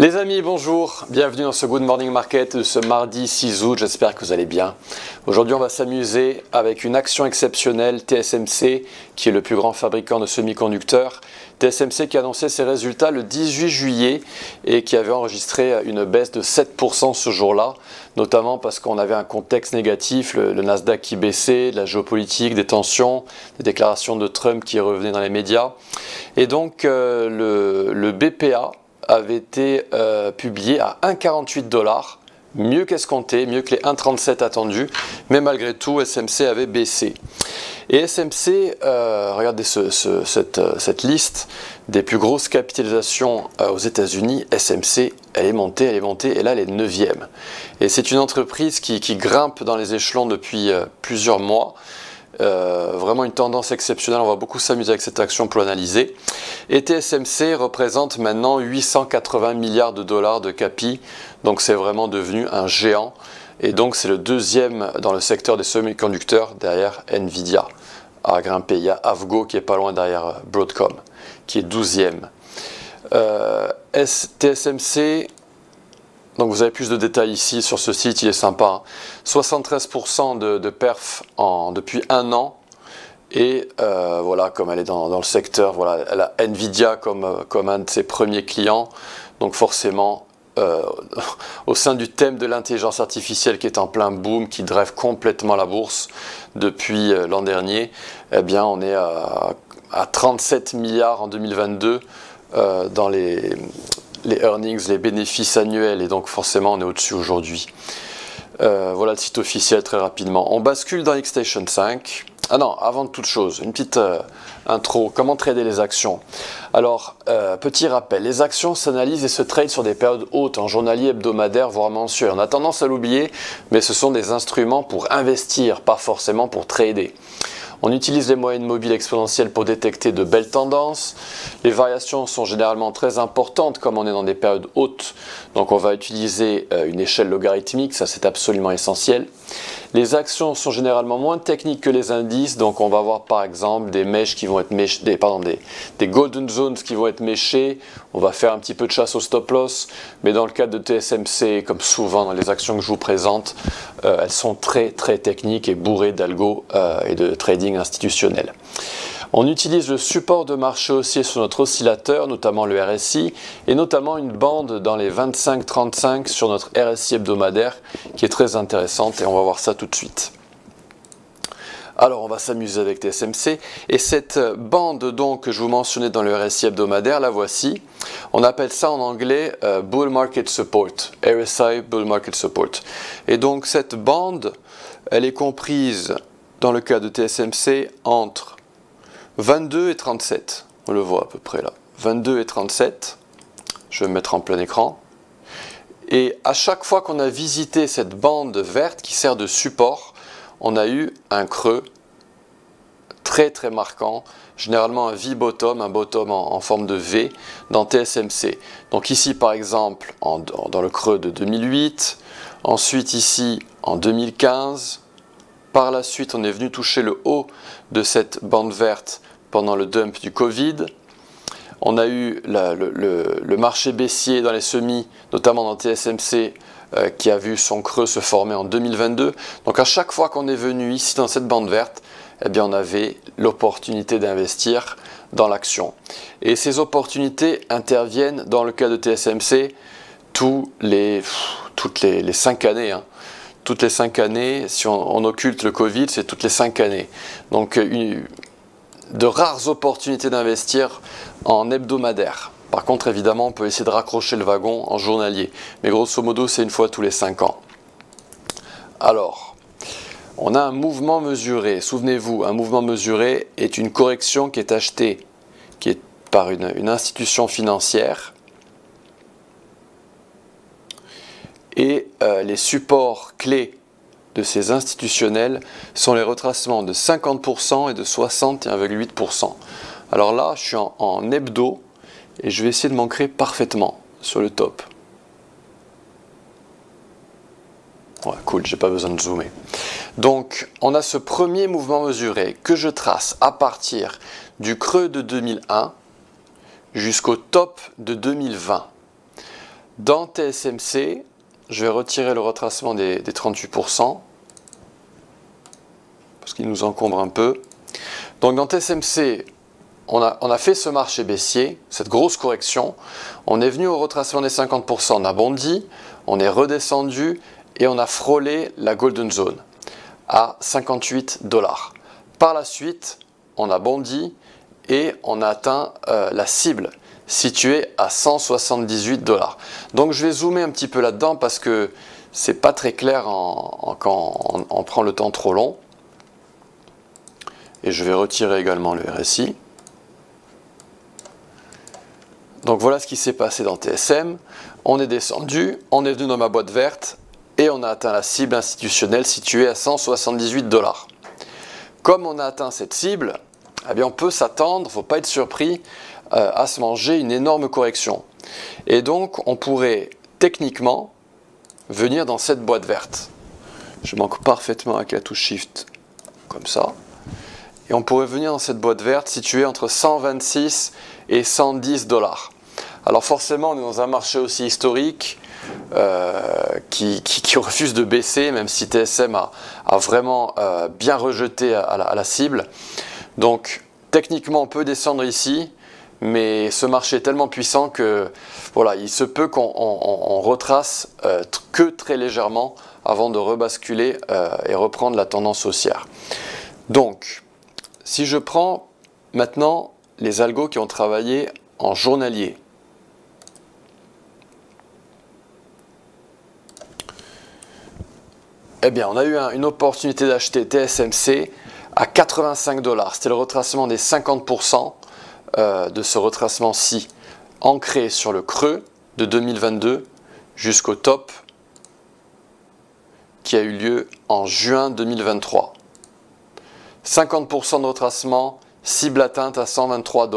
Les amis, bonjour, bienvenue dans ce Good Morning Market de ce mardi 6 août, j'espère que vous allez bien. Aujourd'hui on va s'amuser avec une action exceptionnelle, TSMC, qui est le plus grand fabricant de semi-conducteurs. TSMC qui a annoncé ses résultats le 18 juillet et qui avait enregistré une baisse de 7% ce jour-là, notamment parce qu'on avait un contexte négatif, le Nasdaq qui baissait, de la géopolitique, des tensions, des déclarations de Trump qui revenaient dans les médias. Et donc le BPA avait été publié à 1,48 $, mieux qu'escompté, mieux que les 1,37 attendus, mais malgré tout SMC avait baissé. Et SMC, regardez cette liste des plus grosses capitalisations aux États-Unis. SMC, elle est montée, et là elle est 9e. Et c'est une entreprise qui grimpe dans les échelons depuis plusieurs mois. Vraiment une tendance exceptionnelle, on va beaucoup s'amuser avec cette action pour l'analyser. Et TSMC représente maintenant 880 milliards de dollars de capi, donc c'est vraiment devenu un géant. Et donc c'est le deuxième dans le secteur des semi-conducteurs derrière Nvidia à grimper. Il y a Avgo qui est pas loin derrière Broadcom, qui est 12e. TSMC, donc vous avez plus de détails ici sur ce site, il est sympa. 73% de perf depuis un an. Et voilà, comme elle est dans le secteur, voilà, elle a Nvidia comme un de ses premiers clients. Donc forcément, au sein du thème de l'intelligence artificielle qui est en plein boom, qui drive complètement la bourse depuis l'an dernier, eh bien on est à 37 milliards en 2022 dans les earnings, les bénéfices annuels, et donc forcément on est au-dessus aujourd'hui. Voilà le site officiel très rapidement. On bascule dans Xstation 5. Ah non, avant toute chose, une petite intro. Comment trader les actions? Alors, petit rappel, les actions s'analysent et se tradent sur des périodes hautes, en journalier, hebdomadaire, voire mensuel. On a tendance à l'oublier, mais ce sont des instruments pour investir, pas forcément pour trader. On utilise les moyennes mobiles exponentielles pour détecter de belles tendances. Les variations sont généralement très importantes comme on est dans des périodes hautes. Donc on va utiliser une échelle logarithmique, ça c'est absolument essentiel. Les actions sont généralement moins techniques que les indices, donc on va avoir par exemple des mèches qui vont être des golden zones qui vont être méchées. On va faire un petit peu de chasse au stop loss, mais dans le cadre de TSMC, comme souvent dans les actions que je vous présente, elles sont très techniques et bourrées d'algo et de trading institutionnel. On utilise le support de marché haussier sur notre oscillateur, notamment le RSI, et notamment une bande dans les 25-35 sur notre RSI hebdomadaire, qui est très intéressante, et on va voir ça tout de suite. Alors on va s'amuser avec TSMC, et cette bande donc que je vous mentionnais dans le RSI hebdomadaire, la voici. On appelle ça en anglais Bull Market Support, RSI Bull Market Support. Et donc cette bande, elle est comprise dans le cas de TSMC entre 22 et 37, on le voit à peu près là, 22 et 37, je vais me mettre en plein écran. Et à chaque fois qu'on a visité cette bande verte qui sert de support, on a eu un creux très marquant, généralement un V-bottom, un bottom en forme de V dans TSMC. Donc ici par exemple dans le creux de 2008, ensuite ici en 2015, par la suite on est venu toucher le haut de cette bande verte pendant le dump du Covid. On a eu le marché baissier dans les semis, notamment dans TSMC, qui a vu son creux se former en 2022. Donc à chaque fois qu'on est venu ici dans cette bande verte, eh bien on avait l'opportunité d'investir dans l'action. Et ces opportunités interviennent dans le cas de TSMC toutes les 5 années. Hein. Toutes les 5 années, si on occulte le Covid, c'est toutes les 5 années. Donc de rares opportunités d'investir en hebdomadaire. Par contre, évidemment, on peut essayer de raccrocher le wagon en journalier. Mais grosso modo, c'est une fois tous les 5 ans. Alors, on a un mouvement mesuré. Souvenez-vous, un mouvement mesuré est une correction qui est achetée par une institution financière. Et les supports clés de ces institutionnels sont les retracements de 50% et de 61,8%. Alors là, je suis en hebdo et je vais essayer de m'ancrer parfaitement sur le top. Ouais, cool, j'ai pas besoin de zoomer. Donc, on a ce premier mouvement mesuré que je trace à partir du creux de 2001 jusqu'au top de 2020. Dans TSMC, je vais retirer le retracement des 38%, parce qu'il nous encombre un peu. Donc dans TSMC, on a fait ce marché baissier, cette grosse correction. On est venu au retracement des 50%, on a bondi, on est redescendu et on a frôlé la Golden Zone à 58 $. Par la suite, on a bondi et on a atteint la cible située à 178 $. Donc je vais zoomer un petit peu là-dedans parce que c'est pas très clair quand on prend le temps trop long. Et je vais retirer également le RSI. Donc voilà ce qui s'est passé dans TSM. On est descendu, on est venu dans ma boîte verte et on a atteint la cible institutionnelle située à 178 $. Comme on a atteint cette cible, eh bien on peut s'attendre, il ne faut pas être surpris, à se manger une énorme correction. Et donc on pourrait techniquement venir dans cette boîte verte. Je manque parfaitement avec la touche Shift comme ça. Et on pourrait venir dans cette boîte verte située entre 126 et 110 $. Alors forcément, on est dans un marché aussi historique qui refuse de baisser, même si TSM a vraiment bien rejeté à la cible. Donc techniquement, on peut descendre ici, mais ce marché est tellement puissant que voilà, il se peut qu'on retrace que très légèrement avant de rebasculer et reprendre la tendance haussière. Donc, si je prends maintenant les algos qui ont travaillé en journalier, eh bien, on a eu une opportunité d'acheter TSMC à 85 $. C'était le retracement des 50% de ce retracement-ci, ancré sur le creux de 2022 jusqu'au top qui a eu lieu en juin 2023. 50% de retracement, cible atteinte à 123 $.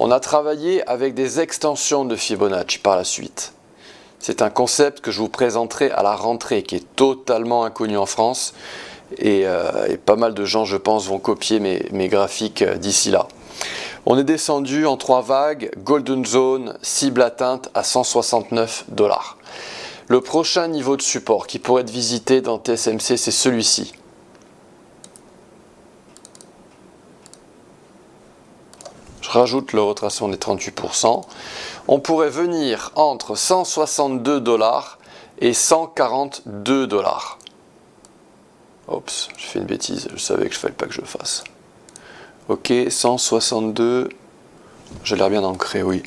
On a travaillé avec des extensions de Fibonacci par la suite. C'est un concept que je vous présenterai à la rentrée, qui est totalement inconnu en France. Et pas mal de gens, je pense, vont copier mes graphiques d'ici là. On est descendu en 3 vagues, Golden Zone, cible atteinte à 169 $. Le prochain niveau de support qui pourrait être visité dans TSMC, c'est celui-ci. Je rajoute le retracement des 38%. On pourrait venir entre 162 $ et 142 $. Oups, j'ai fait une bêtise, je savais que je ne fallait pas que je le fasse. Ok, 162, j'ai l'air bien ancré, oui.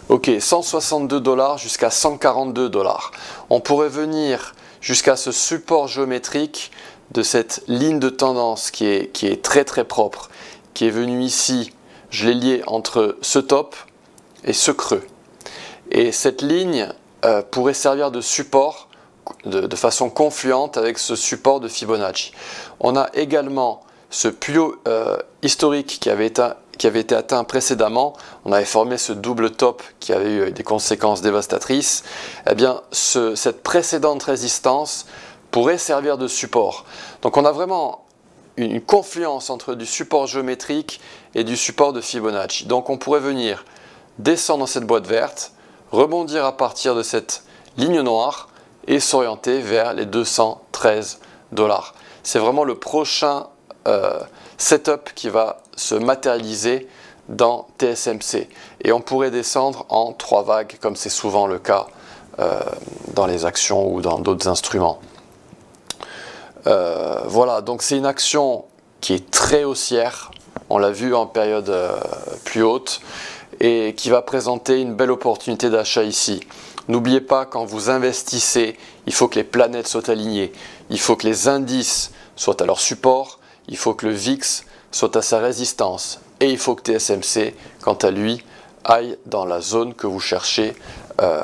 Ok, 162 $ jusqu'à 142 $. On pourrait venir jusqu'à ce support géométrique de cette ligne de tendance qui est très très propre, qui est venue ici, je l'ai lié entre ce top et ce creux. Et cette ligne pourrait servir de support de façon confluente avec ce support de Fibonacci. On a également ce plus haut historique qui avait été atteint précédemment. On avait formé ce double top qui avait eu des conséquences dévastatrices. Eh bien, cette précédente résistance pourrait servir de support. Donc on a vraiment une confluence entre du support géométrique et du support de Fibonacci. Donc on pourrait venir descendre dans cette boîte verte, rebondir à partir de cette ligne noire et s'orienter vers les 213 $. C'est vraiment le prochain setup qui va se matérialiser dans TSMC. Et on pourrait descendre en 3 vagues, comme c'est souvent le cas dans les actions ou dans d'autres instruments. Voilà, donc c'est une action qui est très haussière, on l'a vu en période plus haute, et qui va présenter une belle opportunité d'achat ici. N'oubliez pas, quand vous investissez, il faut que les planètes soient alignées, il faut que les indices soient à leur support, il faut que le VIX soit à sa résistance, et il faut que TSMC, quant à lui, aille dans la zone que vous cherchez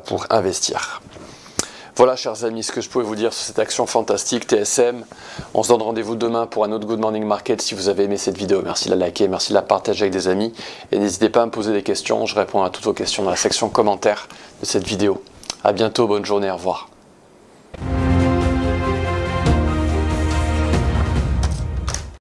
pour investir. Voilà, chers amis, ce que je pouvais vous dire sur cette action fantastique TSM. On se donne rendez-vous demain pour un autre Good Morning Market. Si vous avez aimé cette vidéo, merci de la liker, merci de la partager avec des amis. Et n'hésitez pas à me poser des questions. Je réponds à toutes vos questions dans la section commentaires de cette vidéo. A bientôt, bonne journée, au revoir.